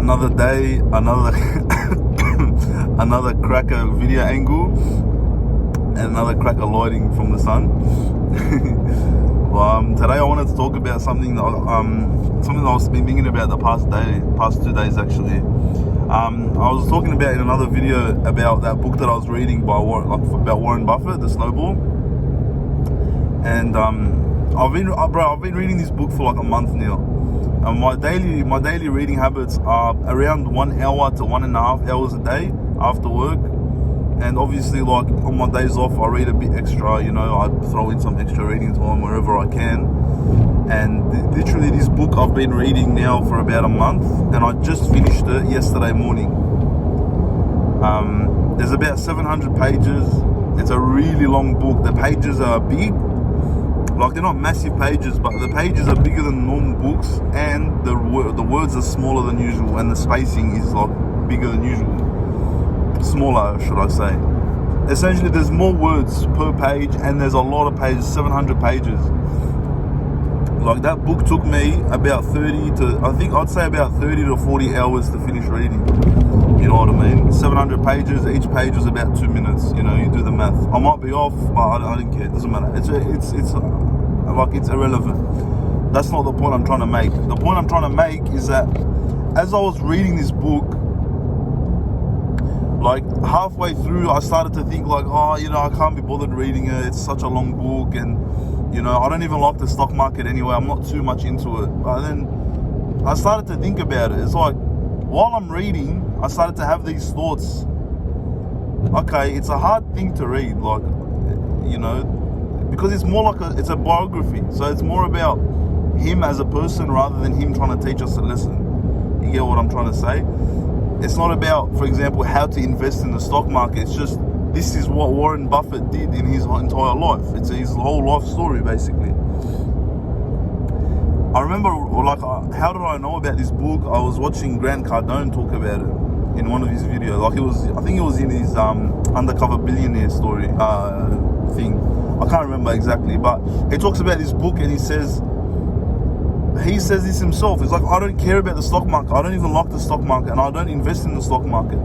another day, another another cracker video angle, and another cracker lighting from the sun. Today I wanted to talk about something that I've been thinking about the past 2 days actually. I was talking about in another video about that book that I was reading about Warren Buffett, The Snowball, and I've been reading this book for like a month now. And my daily reading habits are around 1 hour to 1.5 hours a day after work. And obviously, like on my days off, I read a bit extra. You know, I throw in some extra reading time wherever I can. And literally, this book I've been reading now for about a month, and I just finished it yesterday morning. There's about 700 pages. It's a really long book. The pages are big. Like, they're not massive pages, but the pages are bigger than normal books, and the words are smaller than usual, and the spacing is like bigger than usual. Smaller, should I say. Essentially, there's more words per page, and there's a lot of pages, 700 pages. Like, that book took me about 30 to 40 hours to finish reading. You know what I mean? 700 pages, each page was about 2 minutes. You know, you do the math. I might be off, but I don't care. It doesn't matter. It's irrelevant. That's not the point I'm trying to make. The point I'm trying to make is that as I was reading this book, like halfway through, I started to think like, I can't be bothered reading it. It's such a long book, and I don't even like the stock market anyway. I'm not too much into it. But then I started to think about it. It's like, while I'm reading, I started to have these thoughts. Okay, it's a hard thing to read, like, because it's more like it's a biography. So it's more about him as a person rather than him trying to teach us a lesson. You get what I'm trying to say? It's not about, for example, how to invest in the stock market. It's just, this is what Warren Buffett did in his entire life. It's his whole life story, basically. I remember, how did I know about this book? I was watching Grant Cardone talk about it in one of his videos. I think it was in his Undercover Billionaire story thing. I can't remember exactly, but he talks about this book, and he says this himself. It's like, I don't care about the stock market. I don't even like the stock market, and I don't invest in the stock market.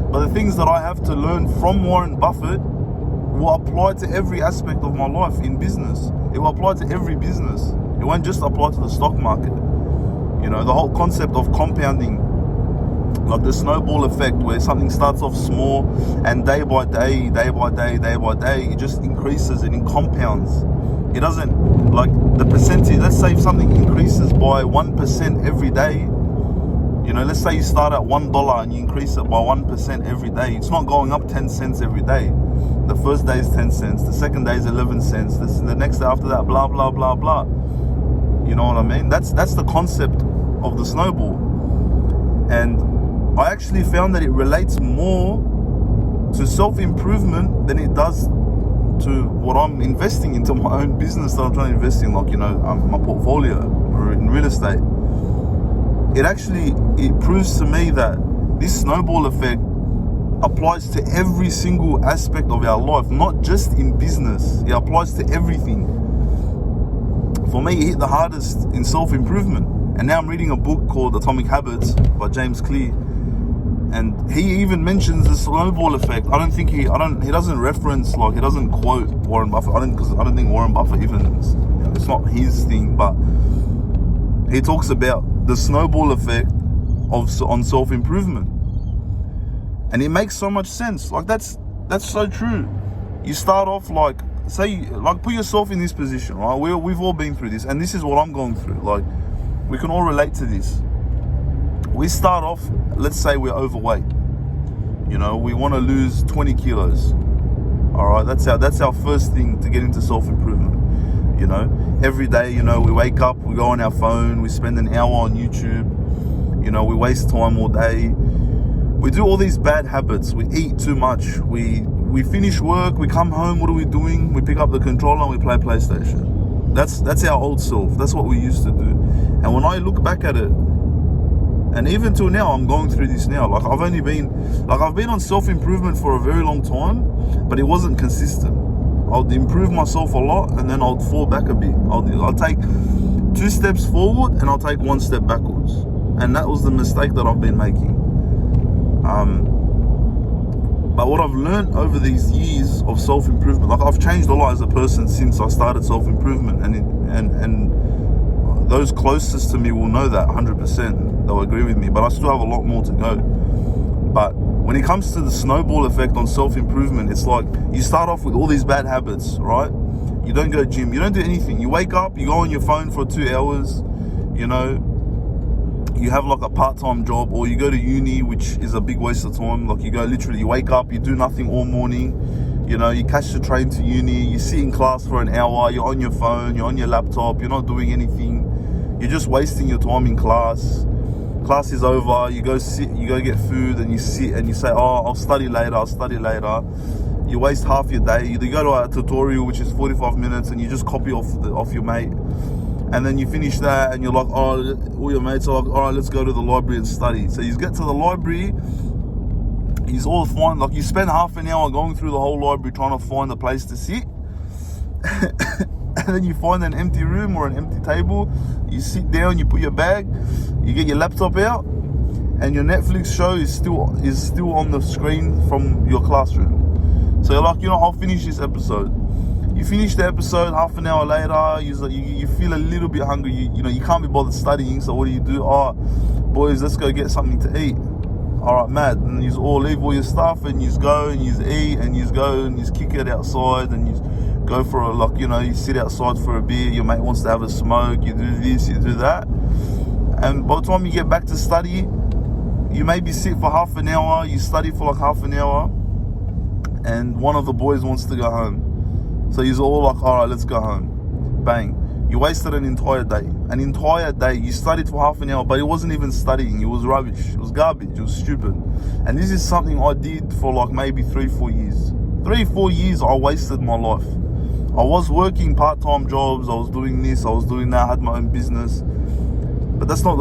But the things that I have to learn from Warren Buffett will apply to every aspect of my life in business. It will apply to every business. It won't just apply to the stock market. The whole concept of compounding, like the snowball effect, where something starts off small, and day by day, it just increases and it compounds. It doesn't, like, the percentage, let's say if something increases by 1% every day, let's say you start at $1 and you increase it by 1% every day. It's not going up 10 cents every day. The first day is 10 cents, the second day is 11 cents, the next day after that, blah, blah, blah, blah. You know what I mean? That's the concept of the snowball. And I actually found that it relates more to self-improvement than it does to what I'm investing into my own business that I'm trying to invest in, like, my portfolio or in real estate. It proves to me that this snowball effect applies to every single aspect of our life, not just in business. It applies to everything. For me, it hit the hardest in self-improvement. And now I'm reading a book called Atomic Habits by James Clear. And he even mentions the snowball effect. He doesn't reference, like, he doesn't quote Warren Buffett. Because I don't think Warren Buffett even, it's not his thing, but he talks about the snowball effect on self-improvement. And it makes so much sense. Like, that's so true. You start off, like, put yourself in this position, right? We've all been through this, and this is what I'm going through. Like, we can all relate to this. We start off, let's say we're overweight. We want to lose 20 kilos. All right, that's our first thing to get into self-improvement. Every day, we wake up, we go on our phone, we spend an hour on YouTube. We waste time all day. We do all these bad habits. We eat too much. We finish work, we come home, what are we doing? We pick up the controller and we play PlayStation. That's our old self. That's what we used to do. And when I look back at it, and even till now, I'm going through this now. Like, I've been on self-improvement for a very long time, but it wasn't consistent. I'll improve myself a lot, and then I'll fall back a bit. I'll take 2 steps forward, and I'll take 1 step backwards. And that was the mistake that I've been making. But what I've learned over these years of self-improvement, like I've changed a lot as a person since I started self-improvement, and those closest to me will know that 100%. They'll agree with me, but I still have a lot more to go. But when it comes to the snowball effect on self-improvement, it's like you start off with all these bad habits, right? You don't go gym, you don't do anything. You wake up, you go on your phone for 2 hours, you know, you have like a part-time job, or you go to uni, which is a big waste of time. Like you go literally, you wake up, you do nothing all morning, you know, you catch the train to uni, you sit in class for an hour, you're on your phone, you're on your laptop, you're not doing anything. You're just wasting your time in class. Class is over, you go sit, you go get food, and you sit and you say, oh, I'll study later. You waste half your day. You go to a tutorial, which is 45 minutes, and you just copy off your mate. And then you finish that and you're like, oh, all your mates are like, all right, let's go to the library and study. So you get to the library, it's all fine. Like you spend half an hour going through the whole library trying to find a place to sit. And then you find an empty room or an empty table. You sit down, you put your bag, you get your laptop out, and your Netflix show is still on the screen from your classroom. So you're like, you know, I'll finish this episode. You finish the episode, half an hour later, you feel a little bit hungry. You know, you can't be bothered studying, so what do? Oh, boys, let's go get something to eat. All right, mad. And you all leave all your stuff, and you go and you eat, and you go and you kick it outside, and you go for a, like, you know, you sit outside for a beer, your mate wants to have a smoke, you do this, you do that. And by the time you get back to study, you maybe sit for half an hour, you study for like half an hour, and one of the boys wants to go home. So you're all like, all right, let's go home. Bang. You wasted an entire day. You studied for half an hour, but it wasn't even studying. It was rubbish. It was garbage. It was stupid. And this is something I did for like maybe 3-4 years. 3-4 years I wasted my life. I was working part-time jobs. I was doing this. I was doing that. I had my own business. But that's not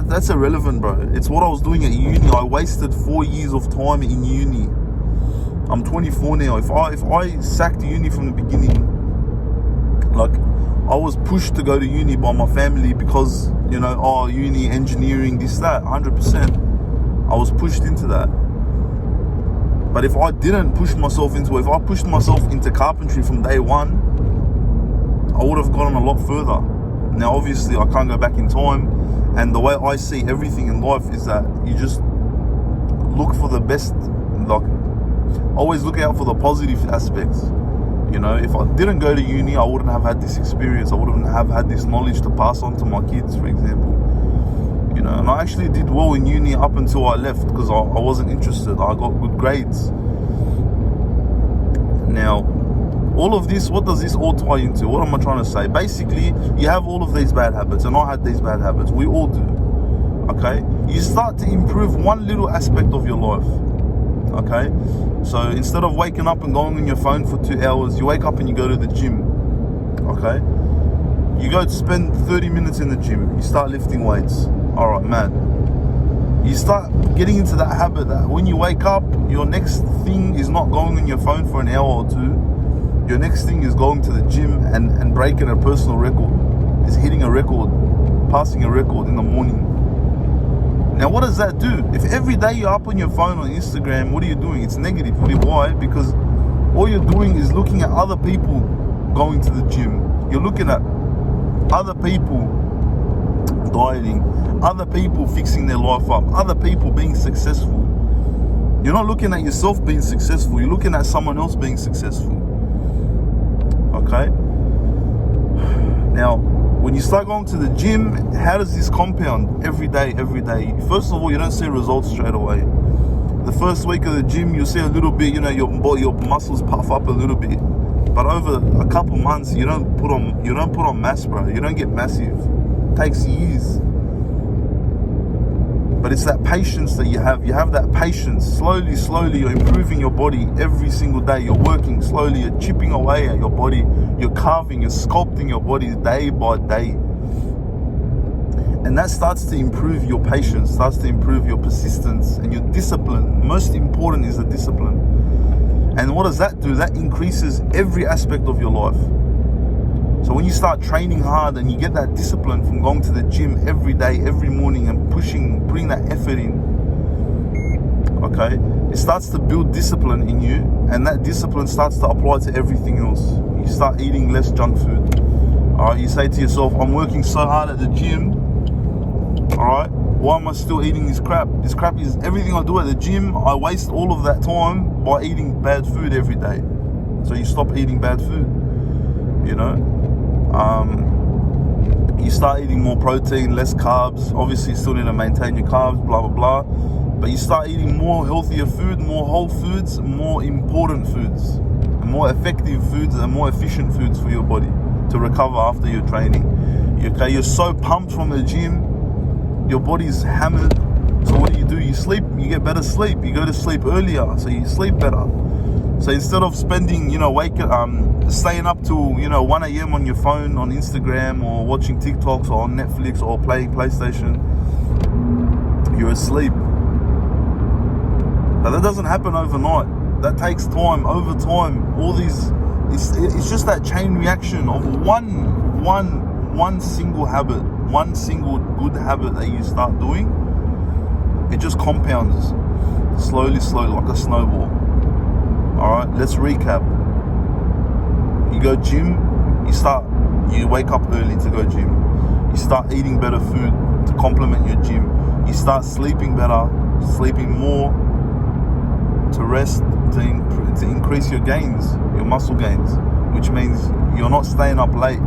that's irrelevant, bro. It's what I was doing at uni. I wasted 4 years of time in uni. I'm 24 now. If I sacked uni from the beginning, like I was pushed to go to uni by my family because, you know, oh, uni, engineering, this, that, 100%. I was pushed into that. But if I didn't push myself into it, if I pushed myself into carpentry from day one, I would have gotten a lot further. Now, obviously, I can't go back in time. And the way I see everything in life is that you just look for the best, like, always look out for the positive aspects. You know, if I didn't go to uni, I wouldn't have had this experience. I wouldn't have had this knowledge to pass on to my kids, for example. You know, and I actually did well in uni up until I left because I wasn't interested. I got good grades. Now, all of this, what does this all tie into? What am I trying to say? Basically, you have all of these bad habits, and I had these bad habits. We all do. Okay? You start to improve one little aspect of your life. Okay, so instead of waking up and going on your phone for 2 hours, you wake up and you go to the gym. Okay, you go to spend 30 minutes in the gym, you start lifting weights. All right, man, you start getting into that habit that when you wake up, your next thing is not going on your phone for an hour or two. Your next thing is going to the gym and breaking a personal record. Is hitting a record, passing a record in the morning. Now, what does that do? If every day you're up on your phone on Instagram, what are you doing? It's negative. Why? Because all you're doing is looking at other people going to the gym. You're looking at other people dieting, other people fixing their life up, other people being successful. You're not looking at yourself being successful. You're looking at someone else being successful. Okay? Now, when you start going to the gym, how does this compound every day? First of all, you don't see results straight away. The first week of the gym, you'll see a little bit, you know, your muscles puff up a little bit. But over a couple months, you don't put on mass, bro. You don't get massive. It takes years. But it's that patience that you have. You have that patience. Slowly, you're improving your body every single day. You're working slowly. You're chipping away at your body. You're carving, you're sculpting your body day by day. And that starts to improve your patience, starts to improve your persistence and your discipline. Most important is the discipline. And what does that do? That increases every aspect of your life. So when you start training hard and you get that discipline from going to the gym every day, every morning, and putting that effort in, okay, it starts to build discipline in you, and that discipline starts to apply to everything else. You start eating less junk food. All right, you say to yourself, I'm working so hard at the gym, all right, why am I still eating this crap? This crap is everything I do at the gym. I waste all of that time by eating bad food every day. So you stop eating bad food, you know. You start eating more protein, less carbs. Obviously, you still need to maintain your carbs, blah, blah, blah. But you start eating more healthier food, more whole foods, more important foods, and more effective foods and more efficient foods for your body to recover after your training. Okay, you're so pumped from the gym, your body's hammered. So what do? You sleep, you get better sleep. You go to sleep earlier, so you sleep better. So instead of spending, staying up till, 1 a.m. on your phone, on Instagram, or watching TikToks, or on Netflix, or playing PlayStation, you're asleep. But that doesn't happen overnight. That takes time. Over time, all these, it's just that chain reaction of one single habit, one single good habit that you start doing. It just compounds slowly, like a snowball. All right, let's recap. You go gym, you wake up early to go gym. You start eating better food to complement your gym. You start sleeping better, sleeping more, to rest, to increase your gains, your muscle gains, which means you're not staying up late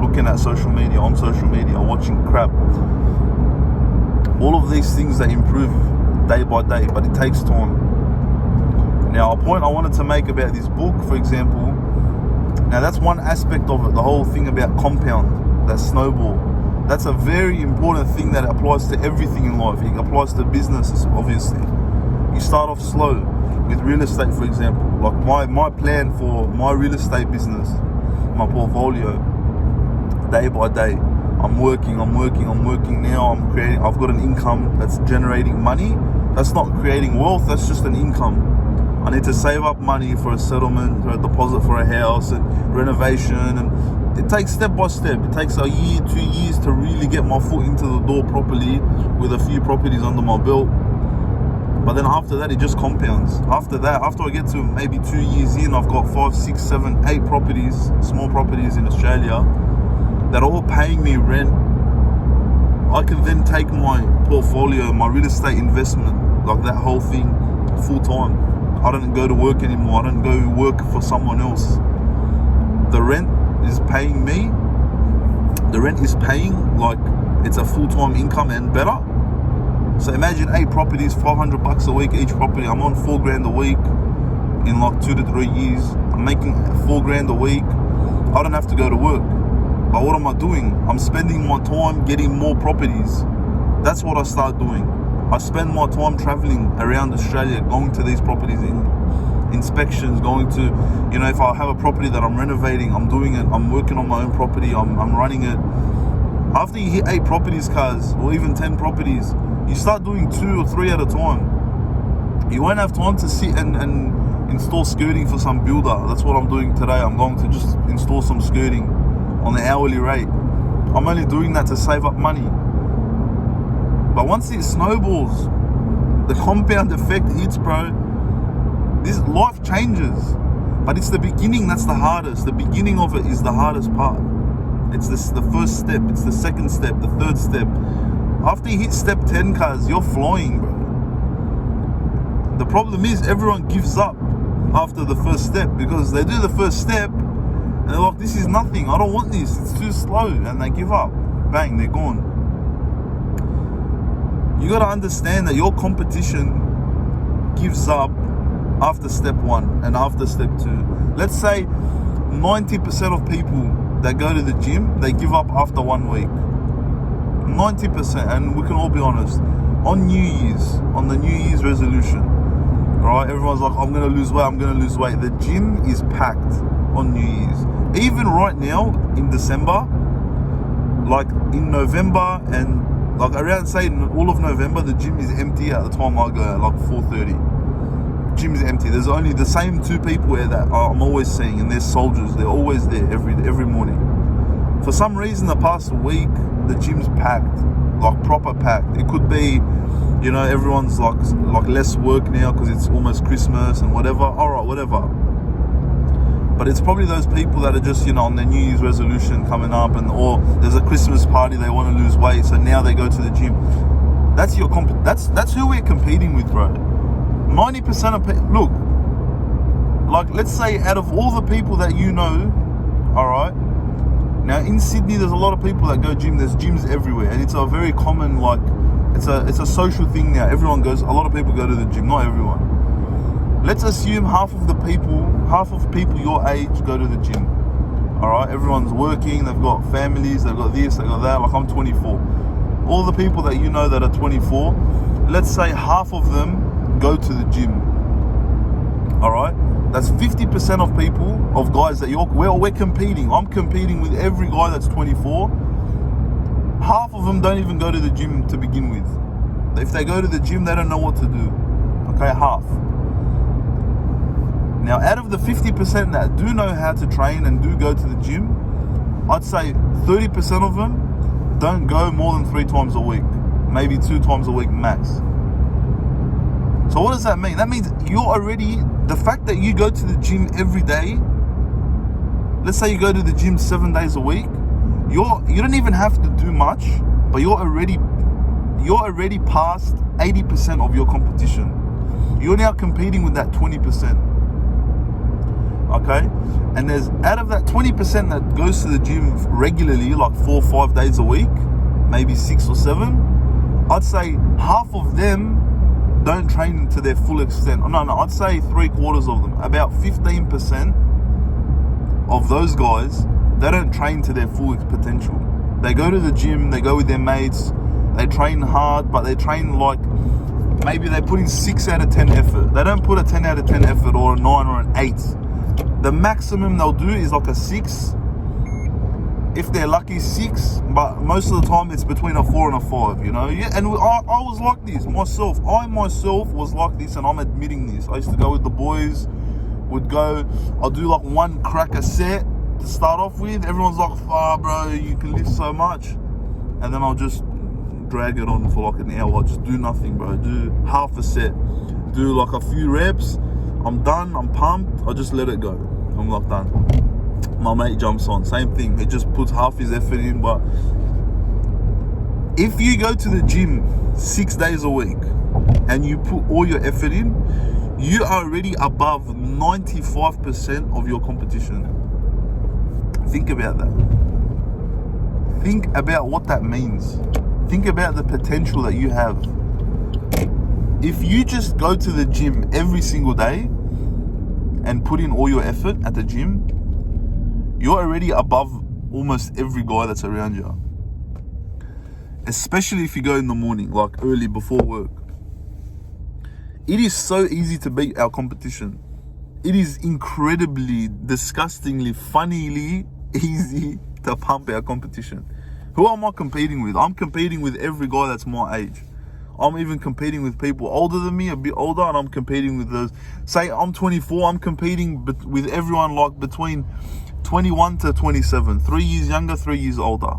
looking at social media, watching crap. All of these things, they improve day by day, but it takes time. Now, a point I wanted to make about this book, for example, now that's one aspect of it, the whole thing about compound, that snowball. That's a very important thing that applies to everything in life. It applies to businesses, obviously. You start off slow with real estate, for example. Like my plan for my real estate business, my portfolio, day by day, I'm working now. I've got an income that's generating money. That's not creating wealth, that's just an income. I need to save up money for a settlement, or a deposit for a house, and renovation, and it takes step by step. It takes a year, 2 years to really get my foot into the door properly with a few properties under my belt. But then after that, it just compounds. After I get to maybe 2 years in, I've got 5, 6, 7, 8 properties, small properties in Australia that are all paying me rent. I can then take my portfolio, my real estate investment, like that whole thing, full time. I don't go to work anymore. I don't go work for someone else. The rent is paying me. The rent is paying like it's a full-time income and better. So imagine 8 properties, $500 a week each property. I'm on $4,000 a week in like 2 to 3 years. I'm making $4,000 a week. I don't have to go to work. But what am I doing? I'm spending my time getting more properties. That's what I start doing. I spend my time traveling around Australia, going to these properties, in inspections, going to, if I have a property that I'm renovating, I'm doing it. I'm working on my own property. I'm running it. After you hit 8 properties, cars, or even 10 properties, you start doing 2 or 3 at a time. You won't have time to sit and install skirting for some builder. That's what I'm doing today. I'm going to just install some skirting on the hourly rate. I'm only doing that to save up money. But once it snowballs, the compound effect hits, bro. This life changes. But it's the beginning that's the hardest. The beginning of it is the hardest part. It's the first step, it's the second step, the third step. After you hit step 10, cuz, you're flying, bro. The problem is everyone gives up after the first step, because they do the first step and they're like, this is nothing, I don't want this, it's too slow, and they give up. Bang, they're gone. You got to understand that your competition gives up after step 1 and after step 2. Let's say 90% of people that go to the gym, they give up after 1 week. 90%, and we can all be honest. On the New Year's resolution, right? Everyone's like, I'm going to lose weight. The gym is packed on New Year's. Even right now, in December, like in November, and like around, say, all of November, the gym is empty at the time I go at like 4:30. gym's empty. There's only the same 2 people here that I'm always seeing, and they're soldiers. They're always there every morning. For some reason, the past week, the gym's packed, like proper packed. It could be, you know, everyone's like less work now because it's almost Christmas and whatever. All right, whatever. But it's probably those people that are just, you know, on their New Year's resolution coming up, or there's a Christmas party, they want to lose weight, so now they go to the gym. That's that's who we're competing with, bro. 90% of people, look, like let's say out of all the people that you know, all right, now in Sydney there's a lot of people that go gym. There's gyms everywhere, and it's a very common, like, it's a social thing now. Everyone goes, a lot of people go to the gym, not everyone. Let's assume half of people your age go to the gym. All right, everyone's working, they've got families, they've got this, they've got that. Like, I'm 24. All the people that you know that are 24, let's say half of them go to the gym. All right, that's 50% of people, of guys that we're competing. I'm competing with every guy that's 24. Half of them don't even go to the gym to begin with. If they go to the gym, they don't know what to do. Okay, half. Now, out of the 50% that do know how to train and do go to the gym, I'd say 30% of them don't go more than 3 times a week, maybe 2 times a week max. So what does that mean? That means you're already, the fact that you go to the gym every day, let's say you go to the gym 7 days a week, you don't even have to do much, but you're already past 80% of your competition. You're now competing with that 20%. Okay, and there's, out of that 20% that goes to the gym regularly, like 4 or 5 days a week, maybe 6 or 7, I'd say half of them don't train to their full extent. No, I'd say 3/4 of them, about 15% of those guys, they don't train to their full potential. They go to the gym, they go with their mates, they train hard, but they train like, maybe they put in 6 out of 10 effort. They don't put a 10 out of 10 effort or a 9 or an 8. The maximum they'll do is like a 6. If they're lucky, 6. But most of the time it's between a 4 and a 5, you know? Yeah, and I was like this myself. I myself was like this, and I'm admitting this. I used to go with the boys, I'll do like 1 cracker set to start off with. Everyone's like, bro, you can lift so much. And then I'll just drag it on for like an hour. Just do nothing, bro. Do half a set. Do like a few reps. I'm done, I'm pumped, I just let it go. I'm like done. My mate jumps on, same thing. He just puts half his effort in. But if you go to the gym 6 days a week and you put all your effort in, you are already above 95% of your competition. Think about that. Think about what that means. Think about the potential that you have. If you just go to the gym every single day and put in all your effort at the gym, you're already above almost every guy that's around you. Especially if you go in the morning, like early before work. It is so easy to beat our competition. It is incredibly, disgustingly, funnily easy to pump our competition. Who am I competing with? I'm competing with every guy that's my age. I'm even competing with people older than me, a bit older, and I'm competing with those. Say I'm 24, I'm competing with everyone like between 21 to 27, 3 years younger, 3 years older.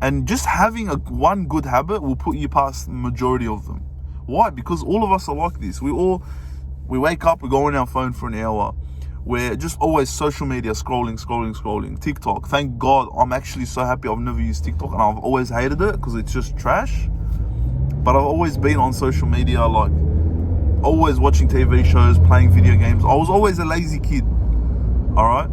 And just having one good habit will put you past the majority of them. Why? Because all of us are like this. We wake up, we go on our phone for an hour. We're just always social media, scrolling. TikTok. Thank God, I'm actually so happy I've never used TikTok, and I've always hated it because it's just trash. But I've always been on social media, like always watching TV shows, playing video games. I was always a lazy kid, all right?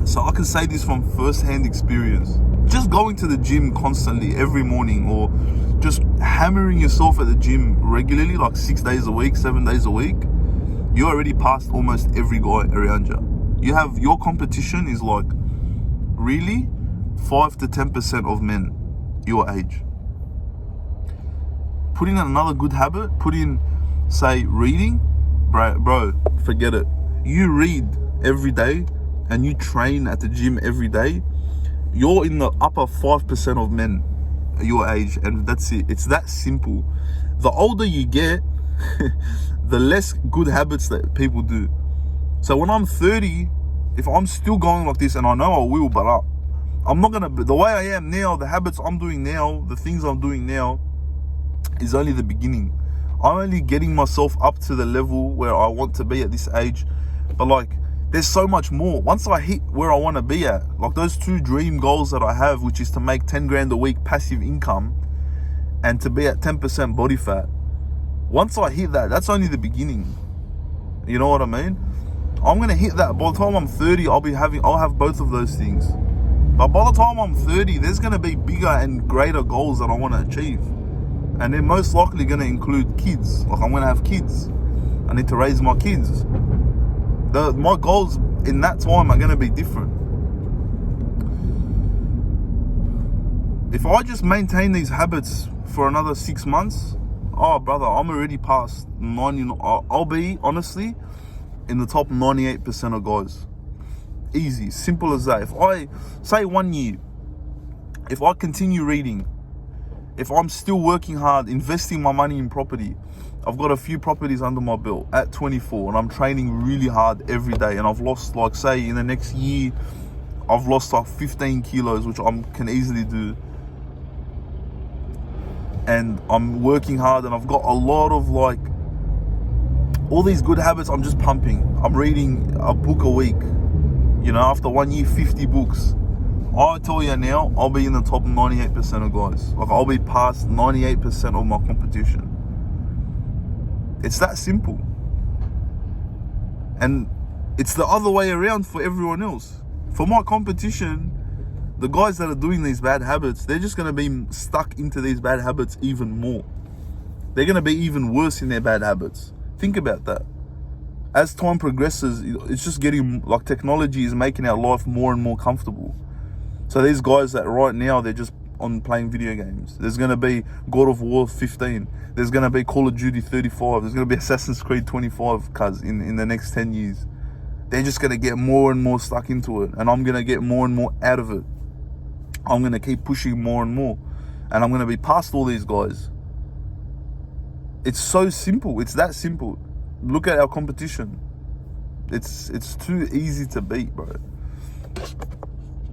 So I can say this from first-hand experience. Just going to the gym constantly every morning, or just hammering yourself at the gym regularly, like 6 days a week, 7 days a week, you're already past almost every guy around you. Your competition is like really 5 to 10% of men your age. Put in another good habit, say reading, bro, forget it. You read every day and you train at the gym every day, you're in the upper 5% of men your age, and that's it. It's that simple. The older you get, the less good habits that people do. So when I'm 30, if I'm still going like this, and I know I will, but I'm not gonna, the way I am now, the habits I'm doing now, the things I'm doing now, is only the beginning. I'm only getting myself up to the level where I want to be at this age. But like, there's so much more. Once I hit where I want to be at, like those 2 dream goals that I have, which is to make 10 grand a week passive income and to be at 10% body fat. Once I hit that, that's only the beginning. You know what I mean? I'm gonna hit that. By the time I'm 30, I'll have both of those things. But by the time I'm 30, there's gonna be bigger and greater goals that I want to achieve. And they're most likely going to include kids. Like, I'm going to have kids. I need to raise my kids. My goals in that time are going to be different. If I just maintain these habits for another 6 months, oh brother, I'm already past 90. I'll be, honestly, in the top 98% of guys. Easy, simple as that. If I, say 1 year, if I continue reading, if I'm still working hard, investing my money in property, I've got a few properties under my belt at 24, and I'm training really hard every day, and I've lost, like, say in the next year, I've lost like 15 kilos, which I can easily do. And I'm working hard, and I've got a lot of, like, all these good habits I'm just pumping. I'm reading a book a week. You know, after 1 year, 50 books. I tell you now, I'll be in the top 98% of guys. Like, I'll be past 98% of my competition. It's that simple. And it's the other way around for everyone else. For my competition, the guys that are doing these bad habits, they're just going to be stuck into these bad habits even more. They're going to be even worse in their bad habits. Think about that. As time progresses, it's just getting, like, technology is making our life more and more comfortable. So these guys that right now, they're just on playing video games. There's going to be God of War 15. There's going to be Call of Duty 35. There's going to be Assassin's Creed 25 in the next 10 years. They're just going to get more and more stuck into it. And I'm going to get more and more out of it. I'm going to keep pushing more and more. And I'm going to be past all these guys. It's so simple. It's that simple. Look at our competition. It's too easy to beat, bro.